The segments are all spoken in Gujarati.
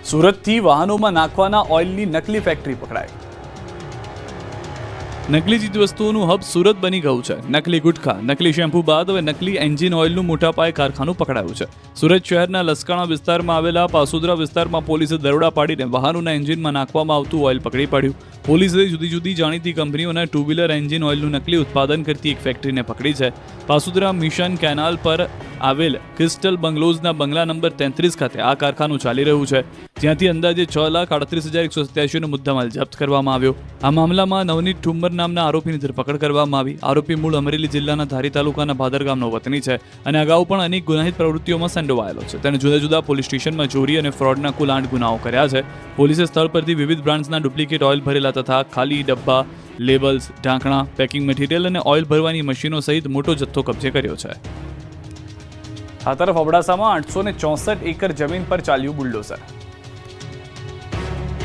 સુરતથી વાહનોમાં નાખવાના ઓઇલની નકલી ફેક્ટરી પકડાઈ. નકલી ચીજવસ્તુઓનું હબ સુરત બની ગયું છે. નકલી ગુટખા, નકલી શેમ્પૂ બાદ હવે નકલી એન્જિન ઓઇલનું મોટા પાયે કારખાનું પકડાયું છે. સુરત શહેરના લસકાણા વિસ્તારમાં આવેલા પાસુદરા વિસ્તારમાં પોલીસે દરોડા પાડીને વાહનોના એન્જિનમાં નાખવામાં આવતું ઓઇલ પકડી પાડ્યું. પોલીસે જુદી જુદી જાણીતી કંપનીઓના ટુ વ્હીલર એન્જિન ઓઇલનું નકલી ઉત્પાદન કરતી એક ફેક્ટરીને પકડી છે. પાસુદરા મિશન કેનાલ પર આવેલ ક્રિસ્ટલ બંગલોઝના બંગલા નંબર 33 ખાતે આ કારખાનું ચાલી રહ્યું છે, જ્યાંથી અંદાજે 6,38,187નો મુદ્દામાલ જપ્ત કરવામાં આવ્યો. આ મામલામાં નવનીત ઠુમ્મર નામના આરોપીની ધરપકડ કરવામાં આવી. આરોપી મૂળ અમરેલી જિલ્લાના ધારી તાલુકાના ભાદર ગામનો વતની છે અને અગાઉ પણ અનેક ગુનાહિત પ્રવૃત્તિઓમાં સંડોવાયેલો છે. તેણે જુદા જુદા પોલીસ સ્ટેશનમાં ચોરી અને ફ્રોડના કુલ 8 ગુનાઓ કર્યા છે. પોલીસે સ્થળ પરથી વિવિધ બ્રાન્ડ્સના ડુપ્લિકેટ ઓઇલ ભરેલા તથા ખાલી ડબ્બા, લેબલ્સ, ઢાંકણા, પેકિંગ મટીરિયલ અને ઓઇલ ભરવાની મશીનો સહિત મોટો જથ્થો કબજે કર્યો છે. આ તરફ અબડાસામાં 864 એકર જમીન પર ચાલ્યું બુલડોઝર.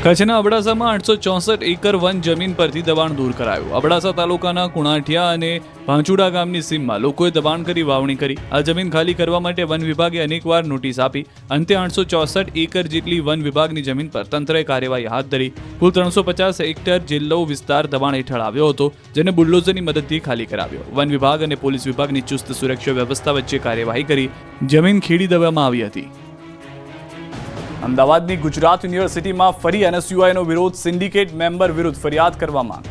કચ્છના અબડાસામાં 864 એકર વન જમીન પરથી દબાણ દૂર કરાયું. અબડાસા તાલુકાના કુણાઠિયા અને ભાંચુડા ગામની સીમમાં લોકોએ દબાણ કરી વાવણી કરી. આ જમીન ખાલી કરવા માટે વન વિભાગે અનેકવાર નોટિસ આપી. અંતે 864 એકર જેટલી વન વિભાગની જમીન પર તંત્રએ કાર્યવાહી હાથ ધરી. કુલ 350 હેક્ટર જેટલો વિસ્તાર દબાણ હેઠળ આવ્યો હતો, જેને બુલડોઝરની મદદથી ખાલી કરાવ્યો. વન વિભાગ અને પોલીસ વિભાગની ચુસ્ત સુરક્ષા વ્યવસ્થા વચ્ચે કાર્યવાહી કરી જમીન ખેડી દેવામાં આવી હતી. અમદાવાદની ગુજરાત યુનિવર્સિટીમાં ફરી એનએસયુઆઈનો વિરોધ. સિન્ડિકેટ મેમ્બર વિરુદ્ધ ફરિયાદ કરવા માંગ.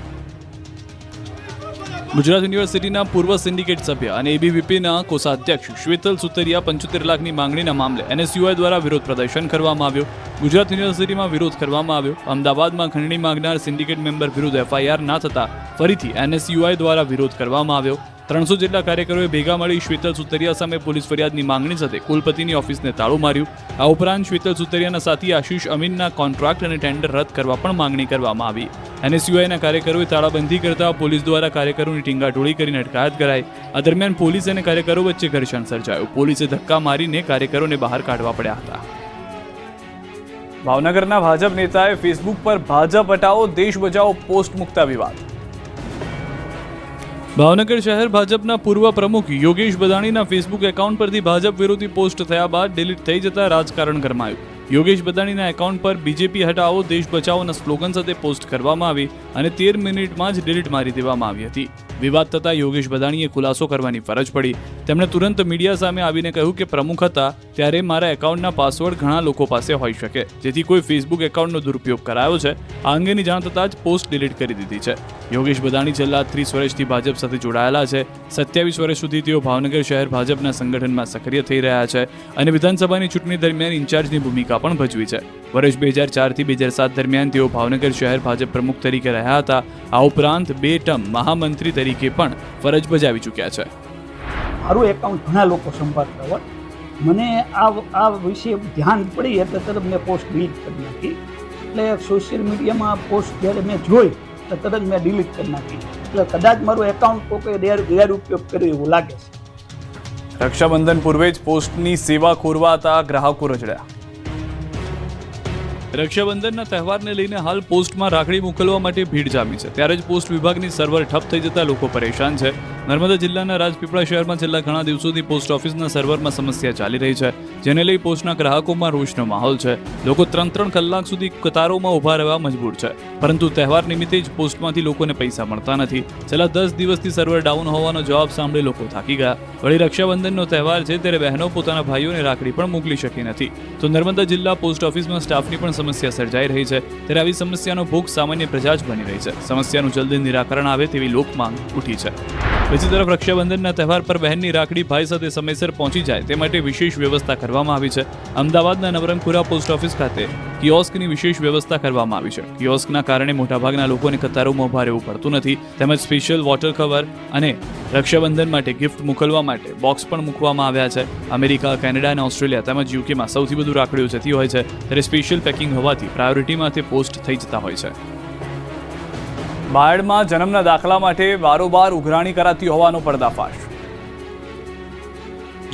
ગુજરાત યુનિવર્સિટીના પૂર્વ સિન્ડિકેટ સભ્ય અને એબીવીપીના કોષાધ્યક્ષ શ્વેતલ સુતરિયા 75 લાખની માંગણીના મામલે એનએસયુઆઈ દ્વારા વિરોધ પ્રદર્શન કરવામાં આવ્યો. ગુજરાત યુનિવર્સિટીમાં વિરોધ કરવામાં આવ્યો. અમદાવાદમાં ખંડણી માંગનાર સિન્ડિકેટ મેમ્બર વિરુદ્ધ એફઆઈઆર ના થતા ફરીથી એનએસયુઆઈ દ્વારા વિરોધ કરવામાં આવ્યો. 300 જેટલા કાર્યકરોએ ભેગા મળી શ્વેતલ સુતરિયા સામે પોલીસ ફરિયાદની માંગણી સાથે કુલપતિની ઓફિસને તાળું માર્યું. આ ઉપરાંત શ્વેતલ સુતરિયાના સાથી આશીષ અમીનના કોન્ટ્રાક્ટ અને ટેન્ડર રદ કરવા પણ માંગણી કરવામાં આવી. એનએસયુઆઈના કાર્યકરોએ તાળાબંધી કરતા પોલીસ દ્વારા કાર્યકરોની ટીંગાટોળી કરીને અટકાયત કરાઈ. આ દરમિયાન પોલીસ અને કાર્યકરો વચ્ચે ઘર્ષણ સર્જાયું. પોલીસે ધક્કા મારીને કાર્યકરોને બહાર કાઢવા પડ્યા હતા. ભાવનગરના ભાજપ નેતાએ ફેસબુક પર ભાજપ હટાવો દેશ બચાવો પોસ્ટ મૂકતા વિવાદ. ભાવનગર શહેર ભાજપના પૂર્વ પ્રમુખ યોગેશ બદાણીના ફેસબુક એકાઉન્ટ પરથી ભાજપ વિરોધી પોસ્ટ થયા બાદ ડિલીટ થઈ જતા રાજકારણ ગરમાયું. યોગેશ બદાણીના એકાઉન્ટ પર બીજેપી હટાવો દેશ બચાવોના સ્લોગન સાથે પોસ્ટ કરવામાં આવી અને 13 મિનિટમાં જ ડિલીટ મારી દેવામાં આવી હતી. વિવાદ થતાં યોગેશ બદાણીએ ખુલાસો કરવાની ફરજ પડી. તેમણે તુરંત મીડિયા સામે આવીને કહ્યું કે પ્રમુખ હતા ત્યારે મારા એકાઉન્ટના પાસવર્ડ ઘણા લોકો પાસે હોઈ શકે, જેથી કોઈ ફેસબુક એકાઉન્ટનો દુરુપયોગ કરાયો છે. આ અંગેની જાણ થતાં જ પોસ્ટ ડિલીટ કરી દીધી છે. યોગેશ બદાણી છેલ્લા 30 વર્ષથી ભાજપ સાથે જોડાયેલા છે. 27 વર્ષ સુધી તેઓ ભાવનગર શહેર ભાજપના સંગઠનમાં સક્રિય થઈ રહ્યા છે અને વિધાનસભાની ચૂંટણી દરમિયાન ઇન્ચાર્જની ભૂમિકા પણ ભજવી છે. વર્ષ 2004 થી 2007 દરમિયાન તેઓ ભાવનગર શહેર ભાજપ પ્રમુખ તરીકે રહ્યા હતા. આ ઉપરાંત 2 ટર્મ મહામંત્રી તરીકે પણ ફરજ બજાવી ચૂક્યા છે. મારું એકાઉન્ટ ઘણા લોકો સંભાળતા હોય, મને આ વિશે ધ્યાન પડી એટલે તરત મેં પોસ્ટ ડિલીટ કરી નાખી. એટલે સોશિયલ મીડિયામાં પોસ્ટ જ્યારે મેં જોઈ તો તરત મેં ડિલીટ કરી નાખી. એટલે કદાચ મારું એકાઉન્ટ કોઈ ગેરઉપયોગ કર્યો એવું લાગે છે. રક્ષાબંધન પૂર્વે જ પોસ્ટની સેવા ખોરવાતા ગ્રાહકો રજડ્યા. રક્ષાબંધનના તહેવારને લઈને હાલ પોસ્ટમાં રાખડી મોકલવા માટે ભીડ જામી છે. ત્યારે જ પોસ્ટ વિભાગની સર્વર ઠપ થઈ જતા લોકો પરેશાન છે. નર્મદા જિલ્લાના રાજપીપળા શહેરમાં છેલ્લા ઘણા દિવસોથી પોસ્ટ ઓફિસના સર્વરમાં સમસ્યા ચાલી રહી છે, જેને લઈ પોસ્ટના ગ્રાહકોમાં રોષનો માહોલ છે. લોકો 3 કલાક સુધી કતારોમાં ઊભા રહેવા મજબૂર છે, પરંતુ તહેવાર નિમિત્તે જ પોસ્ટમાંથી લોકોને પૈસા મળતા નથી. છેલ્લા 10 દિવસથી સર્વર ડાઉન હોવાનો જવાબ સાંભળી લોકો થાકી ગયા. વળી રક્ષાબંધનનો તહેવાર છે ત્યારે બહેનો પોતાના ભાઈઓને રાખડી પણ મોકલી શકી નથી. તો નર્મદા જિલ્લા પોસ્ટ ઓફિસમાં સ્ટાફની પણ સમસ્યા સર્જાઈ રહી છે. ત્યારે આવી સમસ્યાનો ભોગ સામાન્ય પ્રજા જ બની રહી છે. સમસ્યાનું જલ્દી નિરાકરણ આવે તેવી લોક માંગ ઉઠી છે. બીજી તરફ રક્ષાબંધનના તહેવાર પર બહેનની રાખડી ભાઈ સાથે સમયસર પહોંચી જાય તે માટે વિશેષ વ્યવસ્થા કરવામાં આવી છે. અમદાવાદના નવરંગપુરા પોસ્ટ ઓફિસ ખાતે કિયોસ્કની વિશેષ વ્યવસ્થા કરવામાં આવી છે. કિયોસ્કના કારણે મોટાભાગના લોકોને કતારોમાં ઊભા રહેવું પડતું નથી. તેમજ સ્પેશિયલ વોટર કવર અને રક્ષાબંધન માટે ગિફ્ટ મોકલવા માટે બોક્સ પણ મૂકવામાં આવ્યા છે. અમેરિકા, કેનેડા અને ઓસ્ટ્રેલિયા તેમજ યુકેમાં સૌથી વધુ રાખડીઓ જતી હોય છે, ત્યારે સ્પેશિયલ પેકિંગ હોવાથી પ્રાયોરિટીમાં તે પોસ્ટ થઈ જતા હોય છે. બાયડમાં જન્મના દાખલા માટે વારોબાર ઉઘરાણી કરાતી હોવાનો પર્દાફાશ.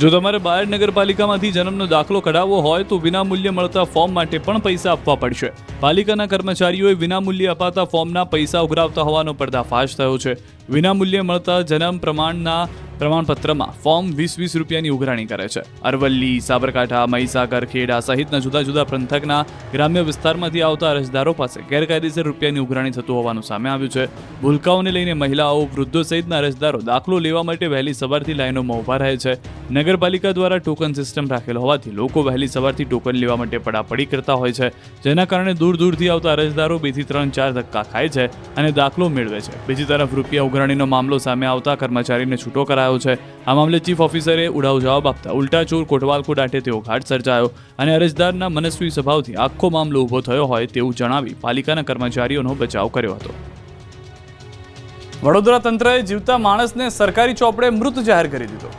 જો તમારે બાયડ નગરપાલિકામાંથી જન્મનો દાખલો કઢાવવો હોય તો વિનામૂલ્યે મળતા ફોર્મ માટે પણ પૈસા આપવા પડશે. પાલિકાના કર્મચારીઓએ વિનામૂલ્યે અપાતા ફોર્મના પૈસા ઉઘરાવતા હોવાનો પર્દાફાશ થયો છે. વિનામૂલ્યે મળતા જન્મ પ્રમાણના પ્રમાણપત્રમાં ફોર્મ 20 રૂપિયાની ઉઘરાણી કરે છે. અરવલ્લી, સાબરકાંઠા, મહીસાગર, ખેડા સહિતના જુદા જુદા પંથકના ગ્રામ્ય વિસ્તારમાંથી આવતા અરજદારો પાસે ગેરકાયદેસર રૂપિયાની ઉઘરાણી થતું હોવાનું સામે આવ્યું છે. ભૂલકાઓને લઈને મહિલાઓ, વૃદ્ધો સહિતના અરજદારો દાખલો લેવા માટે વહેલી સવારથી લાઈનોમાં ઊભા રહે છે. નગરપાલિકા દ્વારા ટોકન સિસ્ટમ રાખેલ હોવાથી લોકો વહેલી સવારથી ટોકન લેવા માટે પડાપડી કરતા હોય છે, જેના કારણે દૂર દૂરથી આવતા અરજદારો 2 થી 3-4 ધક્કા ખાય છે અને દાખલો મેળવે છે. બીજી તરફ રૂપિયા ઉઘરાણીનો મામલો સામે આવતા કર્મચારીને છૂટો કરાયો છે. આ મામલે ચીફ ઓફિસરે ઉડાવ જવાબ આપતા ઉલટા ચોર કોટવાલકો દાટે તેવો ઘાટ સર્જાયો અને અરજદારના મનસ્વી સ્વભાવથી આખો મામલો ઊભો થયો હોય તેવું જણાવી પાલિકાના કર્મચારીઓનો બચાવ કર્યો હતો. વડોદરા તંત્રએ જીવતા માણસને સરકારી ચોપડે મૃત જાહેર કરી દીધો.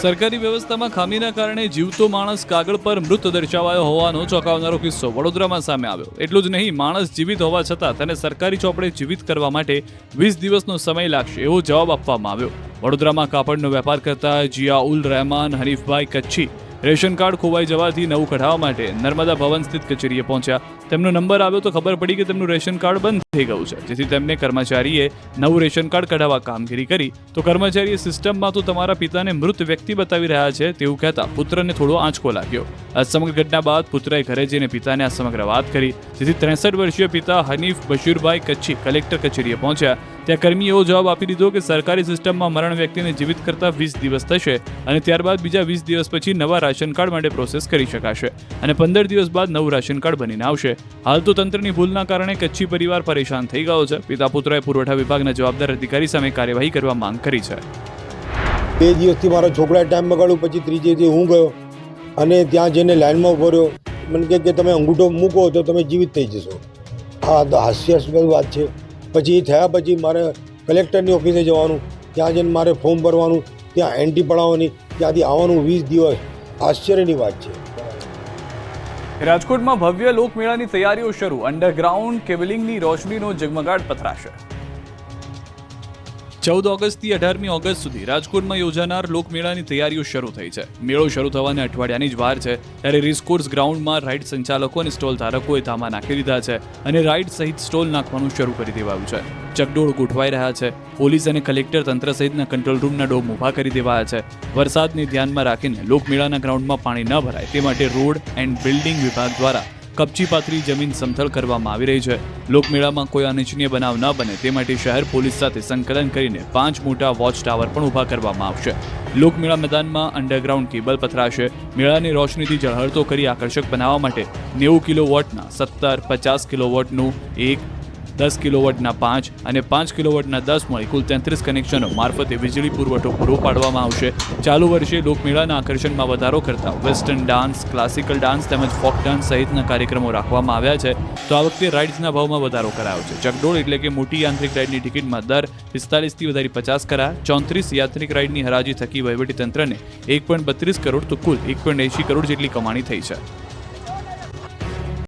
સરકારી વ્યવસ્થામાં ખામીના કારણે જીવતો માણસ કાગળ પર મૃત દર્શાવાયો હોવાનો ચોંકાવનારો કિસ્સો વડોદરામાં સામે આવ્યો. એટલું જ નહીં, માણસ જીવિત હોવા છતાં તેને સરકારી ચોપડે જીવિત કરવા માટે 20 દિવસનો સમય લાગશે એવો જવાબ આપવામાં આવ્યો. વડોદરામાં કાપડનો વેપાર કરતા જિયાઉલ રહેમાન હનીફભાઈ કચ્છી રેશન કાર્ડ ખોવાઈ જવાથી નવું કઢાવવા માટે નર્મદા ભવન સ્થિત કચેરીએ પહોંચ્યા. તેમનો નંબર આવ્યો તો ખબર પડી કે તેમનું રેશન કાર્ડ બંધ થઈ ગયું છે, જેથી તેમને કર્મચારીએ નવું રેશન કાર્ડ કઢાવવા કામગીરી કરી તો કર્મચારીએ સિસ્ટમમાં તો તમારા પિતાને મૃત વ્યક્તિ બતાવી રહ્યા છે તેવું કહેતા પુત્રને થોડો આંચકો લાગ્યો. આ સમગ્ર ઘટના બાદ પુત્રએ ઘરે જઈને પિતાને આ સમગ્ર વાત કરી, જેથી 63 વર્ષીય પિતા હનીફ બશીરભાઈ કચ્છી કલેક્ટર કચેરીએ પહોંચ્યા. ત્યાં કર્મીએ એવો જવાબ આપી દીધો કે સરકારી સિસ્ટમમાં મરણ વ્યક્તિને જીવિત કરતા 20 દિવસ થશે અને ત્યારબાદ બીજા 20 દિવસ પછી નવા રાશન કાર્ડ માટે પ્રોસેસ કરી શકાશે અને 15 દિવસ બાદ નવું રાશન કાર્ડ બનીને આવશે. હાલ તો તંત્રની ભૂલના કારણે કચ્છી પરિવાર પરેશાન થઈ ગયો છે. પિતા પુત્રએ પુરવઠા વિભાગના જવાબદાર અધિકારી સામે કાર્યવાહી કરવા માંગ કરી છે. 2 દિવસથી મારા છોકરાએ ટાઈમ બગાડ્યો, પછી ત્રીજે દિવસે હું ગયો અને ત્યાં જઈને લાઈનમાં ઉભો રહ્યો. મને કહે કે તમે અંગૂઠો મૂકો તો તમે જીવિત થઈ જશો. હા, તો હાસ્યાસ્પદ વાત છે. પછી એ થયા પછી મારે કલેક્ટરની ઓફિસે જવાનું, ત્યાં જઈને મારે ફોર્મ ભરવાનું, ત્યાં એન્ટ્રી પડાવવાની, ત્યાંથી આવવાનું 20 દિવસ. આશ્ચર્યની વાત છે. રાજકોટમાં ભવ્ય લોકમેળાની તૈયારીઓ શરૂ. અંડરગ્રાઉન્ડ કેબલિંગની રોશનીનો ઝગમગાટ પથરાશે. 14 ઓગસ્ટથી 18મી ઓગસ્ટ સુધી રાજકોટમાં યોજાનાર લોકમેળાની તૈયારીઓ શરૂ થઈ છે. મેળો શરૂ થવાને અઠવાડિયાની જ વાર છે ત્યારે રેસકોર્સ ગ્રાઉન્ડમાં રાઇડ સંચાલકો અને સ્ટોલ ધારકોએ ધામા નાખી દીધા છે અને રાઇડ સહિત સ્ટોલ નાખવાનું શરૂ કરી દેવાયું છે. ચકડોળ ગોઠવાઈ રહ્યા છે. પોલીસ અને કલેક્ટર તંત્ર સહિતના કંટ્રોલ રૂમના ડોમ ઊભા કરી દેવાયા છે. વરસાદને ધ્યાનમાં રાખીને લોકમેળાના ગ્રાઉન્ડમાં પાણી ન ભરાય તે માટે રોડ એન્ડ બિલ્ડિંગ વિભાગ દ્વારા કપચી પાથરી જમીન સમથલ કરવામાં આવી રહી છે. લોકમેળામાં કોઈ અનિચ્છનીય બનાવ ન બને તે માટે શહેર પોલીસ સાથે સંકલન કરીને 5 મોટા વોચ ટાવર પણ ઊભા કરવામાં આવશે. લોકમેળા મેદાનમાં અંડરગ્રાઉન્ડ કેબલ પથરાશે. મેળાને રોશનીથી ઝળહળતો કરી આકર્ષક બનાવવા માટે 90 કિલોવોટના 17, 50 કિલોવોટનું 1, 10 કિલોવોટના 5 અને 5 કિલોવોટના 10 મળી કુલ 33 કનેક્શનો મારફતે વીજળી પુરવઠો પૂરો પાડવામાં આવશે. ચાલુ વર્ષે લોકમેળાના આકર્ષણમાં વધારો કરતા વેસ્ટર્ન ડાન્સ, ક્લાસિકલ ડાન્સ તેમજ ફોક ડાન્સ સહિતના કાર્યક્રમો રાખવામાં આવ્યા છે. તો આ વખતે રાઇડ્સના ભાવમાં વધારો કરાયો છે. ચકડોળ એટલે કે મોટી યાંત્રિક રાઇડની ટિકિટમાં દર 45થી વધારી 50 કરાયા. 34 યાંત્રિક રાઇડની હરાજી થકી વહીવટીતંત્રને 1.32 કરોડ તો કુલ 1.80 કરોડ જેટલી કમાણી થઈ છે.